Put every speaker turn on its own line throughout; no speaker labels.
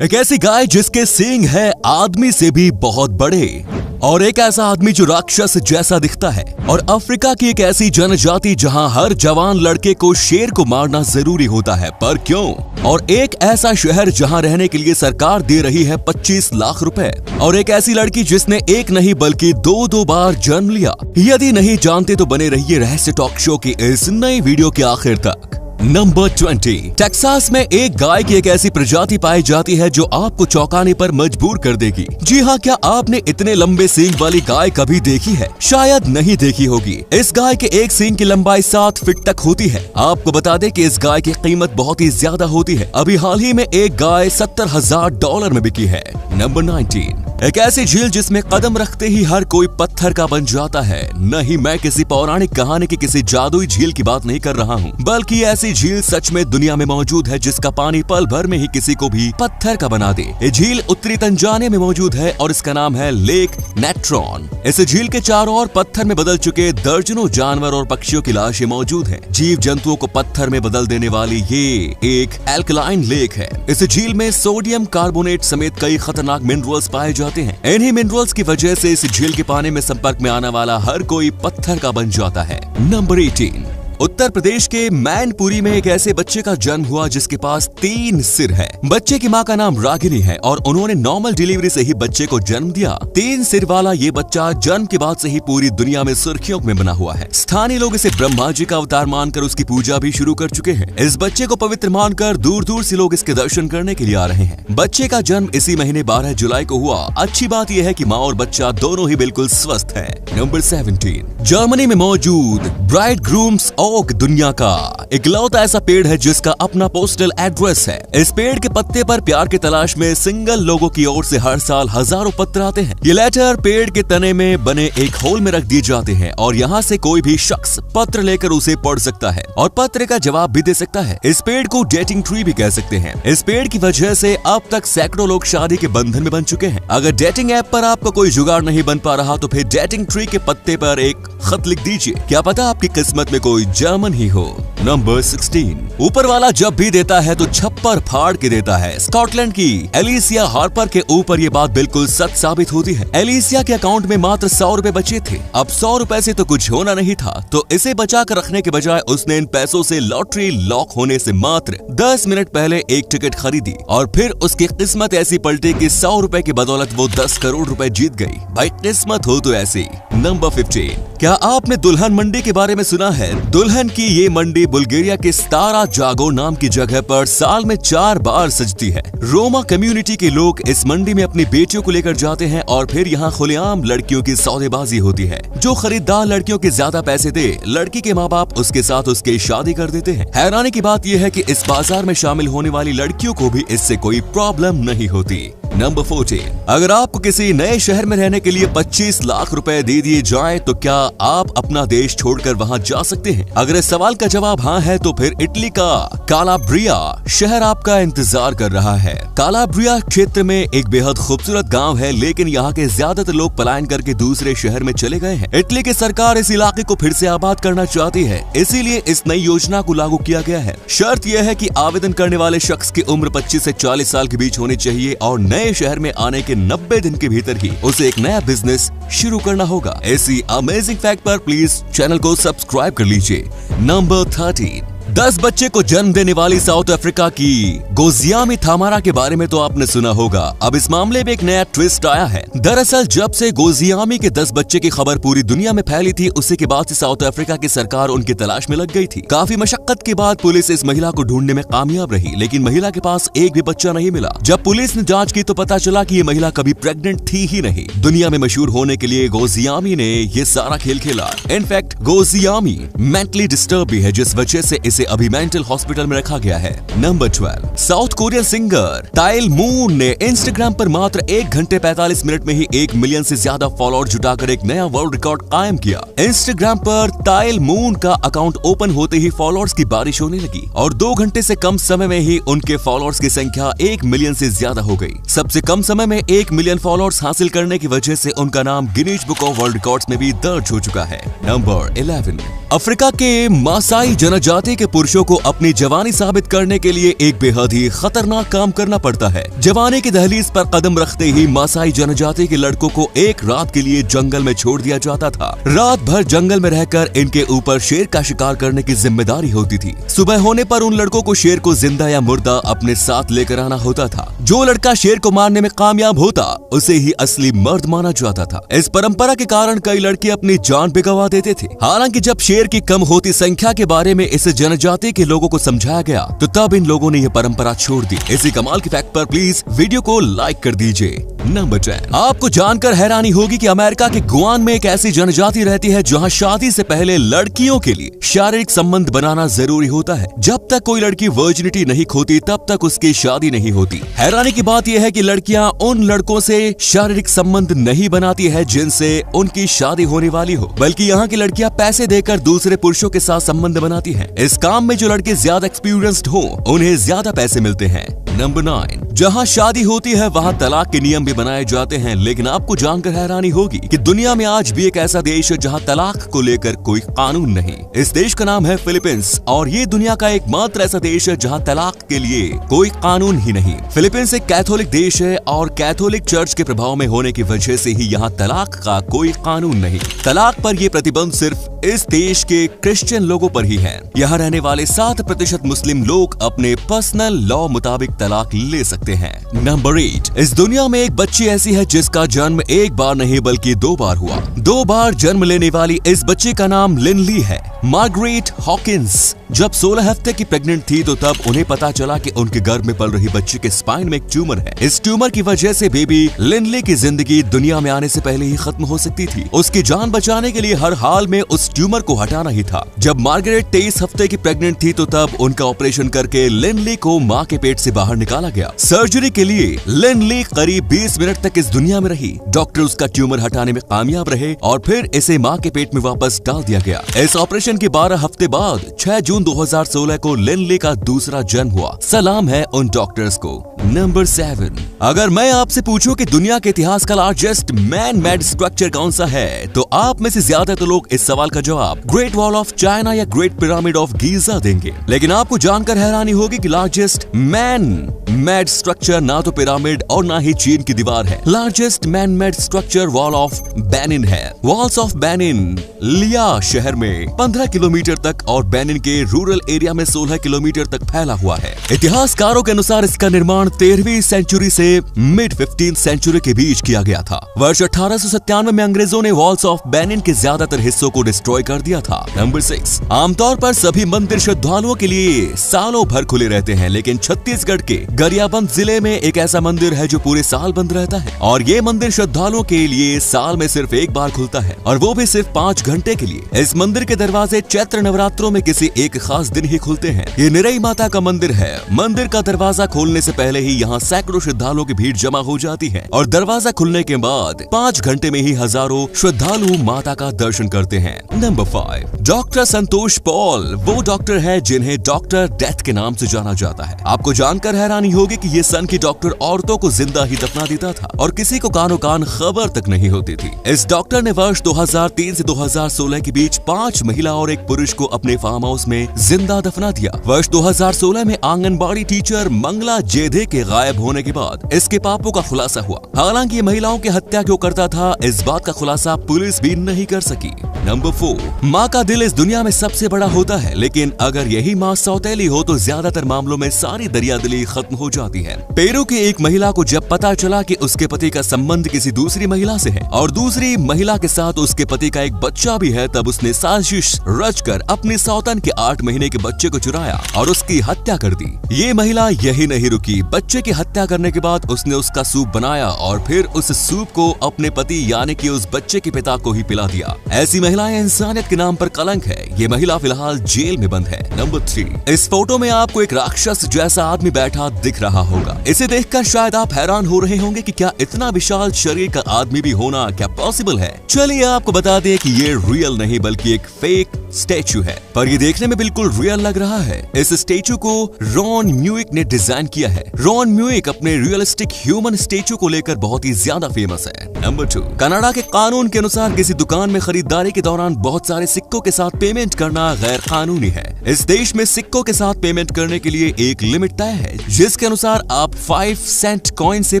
एक ऐसी गाय जिसके सींग है आदमी से भी बहुत बड़े, और एक ऐसा आदमी जो राक्षस जैसा दिखता है, और अफ्रीका की एक ऐसी जनजाति जहां हर जवान लड़के को शेर को मारना जरूरी होता है, पर क्यों? और एक ऐसा शहर जहां रहने के लिए सरकार दे रही है 25 लाख रुपए, और एक ऐसी लड़की जिसने एक नहीं बल्कि दो बार जन्म लिया। यदि नहीं जानते तो बने रहिए रहस्य टॉक शो की इस नई वीडियो के आखिर तक। नंबर 20। टेक्सास में एक गाय की एक ऐसी प्रजाति पाई जाती है जो आपको चौंकाने पर मजबूर कर देगी। जी हाँ, क्या आपने इतने लंबे सींग वाली गाय कभी देखी है? शायद नहीं देखी होगी। इस गाय के एक सींग की लंबाई 7 फीट तक होती है। आपको बता दें कि इस गाय की कीमत बहुत ही ज्यादा होती है। अभी हाल ही में एक गाय $70,000 में बिकी है। नंबर 19। एक ऐसी झील जिसमें कदम रखते ही हर कोई पत्थर का बन जाता है। नहीं, मैं किसी पौराणिक कहानी की किसी जादुई झील की बात नहीं कर रहा हूँ, बल्कि ऐसी झील सच में दुनिया में मौजूद है जिसका पानी पल भर में ही किसी को भी पत्थर का बना दे। ये झील उत्तरी तंजानिया में मौजूद है और इसका नाम है लेक नेट्रॉन। इस झील के चारों ओर पत्थर में बदल चुके दर्जनों जानवर और पक्षियों की लाशें मौजूद हैं। जीव जंतुओं को पत्थर में बदल देने वाली ये एक एल्कलाइन लेक है। इस झील में सोडियम कार्बोनेट समेत कई खतरनाक मिनरल्स पाए जाते हैं। इन्हीं मिनरल्स की वजह से इस झील के पानी में संपर्क में आने वाला हर कोई पत्थर का बन जाता है। नंबर 18। उत्तर प्रदेश के मैनपुरी में एक ऐसे बच्चे का जन्म हुआ जिसके पास 3 सिर है। बच्चे की मां का नाम रागिनी है और उन्होंने नॉर्मल डिलीवरी से ही बच्चे को जन्म दिया। 3 सिर वाला ये बच्चा जन्म के बाद से ही पूरी दुनिया में सुर्खियों में बना हुआ है। स्थानीय लोग इसे ब्रह्मा जी का अवतार मानकर उसकी पूजा भी शुरू कर चुके हैं। इस बच्चे को पवित्र मानकर दूर दूर से लोग इसके दर्शन करने के लिए आ रहे हैं। बच्चे का जन्म इसी महीने 12 जुलाई को हुआ। अच्छी बात यह है कि माँ और बच्चा दोनों ही बिल्कुल स्वस्थ है। नंबर 17। जर्मनी में मौजूद ब्राइट ग्रूम्स ओक दुनिया का इकलौता ऐसा पेड़ है जिसका अपना पोस्टल एड्रेस है। इस पेड़ के पत्ते पर प्यार की तलाश में सिंगल लोगों की ओर से हर साल हजारों पत्र आते हैं। ये लेटर पेड़ के तने में बने एक होल में रख दिए जाते हैं और यहाँ से कोई भी शख्स पत्र लेकर उसे पढ़ सकता है और पत्र का जवाब भी दे सकता है। इस पेड़ को डेटिंग ट्री भी कह सकते हैं। इस पेड़ की वजह से अब तक सैकड़ों लोग शादी के बंधन में बन चुके हैं। अगर डेटिंग ऐप पर आपका कोई जुगाड़ नहीं बन पा रहा तो फिर डेटिंग ट्री के पत्ते पर एक खत लिख दीजिए। क्या पता आपकी किस्मत में कोई जर्मन ही हो। नंबर 16। ऊपर वाला जब भी देता है तो छप्पर फाड़ के देता है। स्कॉटलैंड की एलिसिया हार्पर के ऊपर ये बात बिल्कुल सच साबित होती है। एलिसिया के अकाउंट में मात्र 100 रुपए बचे थे। अब 100 रुपए से तो कुछ होना नहीं था, तो इसे बचा कर रखने के बजाय उसने इन पैसों से लॉटरी लॉक होने से मात्र 10 मिनट पहले एक टिकट खरीदी और फिर उसकी किस्मत ऐसी पलटी कि 100 रुपए की बदौलत वो 10 करोड़ रुपए जीत गई। भाई किस्मत हो तो ऐसी। नंबर 15। क्या आपने दुल्हन मंडी के बारे में सुना है? दुल्हन की ये मंडी बुल्गारिया के स्टारा जागो नाम की जगह पर साल में 4 बार सजती है। रोमा कम्युनिटी के लोग इस मंडी में अपनी बेटियों को लेकर जाते हैं और फिर यहाँ खुलेआम लड़कियों की सौदेबाजी होती है। जो खरीदार लड़कियों के ज्यादा पैसे दे, लड़की के माँ बाप उसके साथ उसकी शादी कर देते हैं। हैरानी की बात यह है कि इस बाजार में शामिल होने वाली लड़कियों को भी इससे कोई प्रॉब्लम नहीं होती। नंबर 14। अगर आपको किसी नए शहर में रहने के लिए 25 लाख रुपए दे दिए जाए तो क्या आप अपना देश छोड़कर वहां जा सकते हैं? अगर इस सवाल का जवाब हाँ है तो फिर इटली का कालाब्रिया शहर आपका इंतजार कर रहा है। कालाब्रिया क्षेत्र में एक बेहद खूबसूरत गांव है, लेकिन यहाँ के ज्यादातर लोग पलायन करके दूसरे शहर में चले गए हैं। इटली की सरकार इस इलाके को फिर से आबाद करना चाहती है, इसीलिए इस नई योजना को लागू किया गया है। शर्त यह है कि आवेदन करने वाले शख्स की उम्र 25 से 40 साल के बीच होनी चाहिए और नए शहर में आने के 90 दिन के भीतर ही उसे एक नया बिजनेस शुरू करना होगा। ऐसी अमेजिंग फैक्ट पर प्लीज चैनल को सब्सक्राइब कर लीजिए। नंबर 13। 10 बच्चे को जन्म देने वाली साउथ अफ्रीका की गोजियामी थामारा के बारे में तो आपने सुना होगा। अब इस मामले में एक नया ट्विस्ट आया है। दरअसल जब से गोजियामी के 10 बच्चे की खबर पूरी दुनिया में फैली थी, उसी के बाद से साउथ अफ्रीका की सरकार उनकी तलाश में लग गई थी। काफी मशक्कत के बाद पुलिस इस महिला को ढूंढने में कामयाब रही, लेकिन महिला के पास एक भी बच्चा नहीं मिला। जब पुलिस ने जांच की तो पता चला कि ये महिला कभी प्रेग्नेंट थी ही नहीं। दुनिया में मशहूर होने के लिए गोजियामी ने ये सारा खेल खेला। इनफैक्ट गोजियामी मेंटली डिस्टर्ब भी है, जिस वजह से इसे अभी मेंटल हॉस्पिटल में रखा गया है। Number 12। South Korean singer tile moon ने इंस्टाग्राम पर मात्र 1 घंटे 45 मिनट में ही 1 मिलियन से ज्यादा फॉलोअर जुटाकर एक नया वर्ल्ड रिकॉर्ड कायम किया। इंस्टाग्राम पर टाइल मून का अकाउंट ओपन होते ही फॉलोअर्स की बारिश होने लगी और 2 घंटे से कम समय में ही उनके फॉलोअर्स की संख्या 1 मिलियन से ज्यादा हो गई। सबसे कम समय में 1 मिलियन फॉलोअर्स हासिल करने की वजह से उनका नाम Guinness book of world records में भी दर्ज हो चुका है। नंबर 11। अफ्रीका के मासाई जनजाति के पुरुषों को अपनी जवानी साबित करने के लिए एक बेहद ही खतरनाक काम करना पड़ता है। जवानी की दहलीज पर कदम रखते ही मासाई जनजाति के लड़कों को एक रात के लिए जंगल में छोड़ दिया जाता था। रात भर जंगल में रहकर इनके ऊपर शेर का शिकार करने की जिम्मेदारी होती थी। सुबह होने पर उन लड़कों को शेर को जिंदा या मुर्दा अपने साथ लेकर आना होता था। जो लड़का शेर को मारने में कामयाब होता उसे ही असली मर्द माना जाता था। इस परंपरा के कारण कई लड़के अपनी जान भी गंवा देते थे। हालांकि जब शेर की कम होती संख्या के बारे में इस जनजाति के लोगों को समझाया गया तो तब इन लोगों ने यह परंपरा छोड़ दी। इसी कमाल के फैक्ट पर प्लीज वीडियो को लाइक कर दीजिए। नंबर 10, आपको जानकर हैरानी होगी कि अमेरिका के गुआन में एक ऐसी जनजाति रहती है जहां शादी से पहले लड़कियों के लिए शारीरिक संबंध बनाना जरूरी होता है। जब तक कोई लड़की वर्जिनिटी नहीं खोती तब तक उसकी शादी नहीं होती। हैरानी की बात यह है कि लड़कियां उन लड़कों से शारीरिक संबंध नहीं बनाती है जिनसे उनकी शादी होने वाली हो, बल्कि यहाँ की लड़कियां पैसे देकर दूसरे पुरुषों के साथ संबंध बनाती हैं। इस काम में जो लड़के ज्यादा एक्सपीरियंस्ड हो उन्हें ज्यादा पैसे मिलते हैं। नंबर 9, जहाँ शादी होती है वहाँ तलाक के नियम भी बनाए जाते हैं, लेकिन आपको जानकर हैरानी होगी कि दुनिया में आज भी एक ऐसा देश है जहाँ तलाक को लेकर कोई कानून नहीं। इस देश का नाम है फिलीपींस और ये दुनिया का एकमात्र ऐसा देश है जहाँ तलाक के लिए कोई कानून ही नहीं। फिलीपींस एक कैथोलिक देश है और कैथोलिक चर्च के प्रभाव में होने की वजह से ही यहाँ तलाक का कोई कानून नहीं। तलाक पर ये प्रतिबंध सिर्फ इस देश के क्रिश्चियन लोगों पर ही है। यहाँ रहने वाले 7% मुस्लिम लोग अपने पर्सनल लॉ मुताबिक तलाक ले सकते हैं। नंबर 8, इस दुनिया में एक बच्ची ऐसी है जिसका जन्म एक बार नहीं बल्कि 2 बार हुआ। 2 बार जन्म लेने वाली इस बच्ची का नाम लिनली है। मार्गरेट हॉकिंस जब 16 हफ्ते की प्रेग्नेंट थी तो तब उन्हें पता चला कि उनके गर्भ में पल रही बच्ची के स्पाइन में एक ट्यूमर है। इस ट्यूमर की वजह से बेबी लिनली की जिंदगी दुनिया में आने से पहले ही खत्म हो सकती थी। उसकी जान बचाने के लिए हर हाल में उस ट्यूमर को हटाना ही था। जब मार्गरेट 23 हफ्ते की प्रेग्नेंट थी तो तब उनका ऑपरेशन करके लिनली को माँ के पेट से बाहर निकाला गया। सर्जरी के लिए लिनली करीब 20 मिनट तक इस दुनिया में रही। डॉक्टर उसका ट्यूमर हटाने में कामयाब रहे और फिर इसे माँ के पेट में वापस डाल दिया गया। इस ऑपरेशन के 12 हफ्ते बाद 6 जून 2016 को लिनली का दूसरा जन्म हुआ। सलाम है उन डॉक्टर्स को। नंबर 7, अगर मैं आपसे पूछूं कि दुनिया के इतिहास का लार्जेस्ट मैन मेड स्ट्रक्चर कौन सा है तो आप में से ज्यादातर लोग इस सवाल का जवाब ग्रेट वॉल ऑफ चाइना या ग्रेट पिरामिड ऑफ गीजा देंगे। लेकिन आपको जानकर हैरानी होगी कि लार्जेस्ट मैन मेड स्ट्रक्चर ना तो पिरामिड और ना ही चीन की दीवार है। Largest man made structure wall of Benin है। वॉल्स ऑफ बेनिन लिया शहर में 15 किलोमीटर तक और बेनिन के रूरल एरिया में 16 किलोमीटर तक फैला हुआ है। इतिहासकारों के अनुसार इसका निर्माण 13वीं सेंचुरी से मिड 15th सेंचुरी के बीच किया गया था। वर्ष 1897 में अंग्रेजों ने वॉल्स ऑफ बेनिन के ज्यादातर हिस्सों को डिस्ट्रॉय कर दिया था। नंबर 6, आमतौर पर सभी मंदिर श्रद्धालुओं के लिए सालों भर खुले रहते हैं, लेकिन छत्तीसगढ़ के गरियाबंद जिले में एक ऐसा मंदिर है जो पूरे साल बंद रहता है और ये मंदिर श्रद्धालुओं के लिए साल में सिर्फ एक बार खुलता है और वो भी सिर्फ 5 घंटे के लिए। इस मंदिर के दरवाजे चैत्र नवरात्रों में किसी एक खास दिन ही खुलते हैं। ये निरई माता का मंदिर है। मंदिर का दरवाजा खोलने से पहले ही यहाँ सैकड़ों श्रद्धालुओं की भीड़ जमा हो जाती है और दरवाजा खुलने के बाद 5 घंटे में ही हजारों श्रद्धालु माता का दर्शन करते हैं। नंबर 5, डॉक्टर संतोष पॉल वो डॉक्टर है जिन्हें डॉक्टर डेथ के नाम से जाना जाता है। आपको जानकर हैरानी होगी कि ये सन की डॉक्टर औरतों को जिंदा ही दफना देता था और किसी को कानो कान खबर तक नहीं होती थी। इस डॉक्टर ने वर्ष 2003 से 2016 के बीच 5 महिला और 1 पुरुष को अपने फार्म हाउस में जिंदा दफना दिया। वर्ष 2016 में आंगनबाड़ी टीचर मंगला जेधे के गायब होने के बाद इसके पापों का खुलासा हुआ। हालांकि ये महिलाओं की हत्या क्यों करता था इस बात का खुलासा पुलिस भी नहीं कर सकी। नंबर 4, माँ का दिल इस दुनिया में सबसे बड़ा होता है, लेकिन अगर यही माँ सौतेली हो तो ज्यादातर मामलों में सारी दरियादिली खत्म हो जाती है। पेरू की एक महिला को जब पता चला कि उसके पति का संबंध किसी दूसरी महिला से है और दूसरी महिला के साथ उसके पति का एक बच्चा भी है, तब उसने साजिश रचकर अपनी सौतन के 8 महीने के बच्चे को चुराया और उसकी हत्या कर दी। ये महिला यही नहीं रुकी, बच्चे की हत्या करने के बाद उसने उसका सूप बनाया और फिर उस सूप को अपने पति यानी कि उस बच्चे के पिता को ही पिला दिया। ऐसी महिलाएं इंसानियत के नाम पर कलंक है। ये महिला फिलहाल जेल में बंद है। नंबर 3, इस फोटो में आपको एक राक्षस जैसा आदमी बैठा दिख रहा होगा। इसे देखकर शायद आप हैरान हो रहे होंगे कि क्या इतना विशाल शरीर का आदमी भी होना क्या पॉसिबल है। चलिए आपको बता दें कि ये रियल नहीं बल्कि एक फेक स्टैचू है, पर ये देखने में बिल्कुल रियल लग रहा है। इस स्टैचू को रॉन म्यूइक ने डिजाइन किया है। रॉन म्यूइक अपने रियलिस्टिक ह्यूमन स्टैचू को लेकर बहुत ही ज्यादा फेमस है। नंबर 2, कनाडा के कानून के अनुसार किसी दुकान में खरीदारी के दौरान बहुत सारे सिक्कों के साथ पेमेंट करना गैर कानूनी है। इस देश में सिक्कों के साथ पेमेंट करने के लिए एक लिमिट तय है, जिसके अनुसार आप 5 सेंट कॉइन से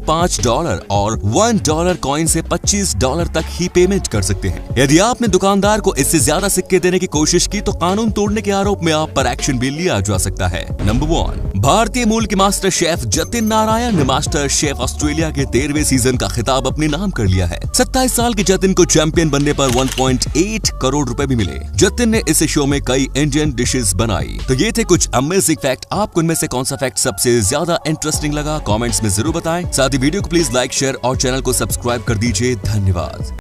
$5 और $1 कॉइन से $25 तक ही पेमेंट कर सकते हैं। यदि आपने दुकानदार को इससे ज्यादा सिक्के देने की कोशिश की तो कानून तोड़ने के आरोप में आप पर एक्शन भी लिया जा सकता है। नंबर 1, भारतीय मूल के मास्टर शेफ जतिन नारायण ने मास्टर शेफ ऑस्ट्रेलिया के 13वें सीजन का खिताब अपने नाम कर लिया है। 27 साल के जतिन को चैंपियन बनने पर 1.8 करोड़ रुपए भी मिले। जतिन ने इस शो में कई इंडियन डिशेस बनाई। तो ये थे कुछ अमेजिंग फैक्ट। आपको इनमें से कौन सा फैक्ट सबसे ज्यादा इंटरेस्टिंग लगा, कमेंट्स में जरूर बताएं। साथ ही वीडियो को प्लीज लाइक, शेयर और चैनल को सब्सक्राइब कर दीजिए। धन्यवाद।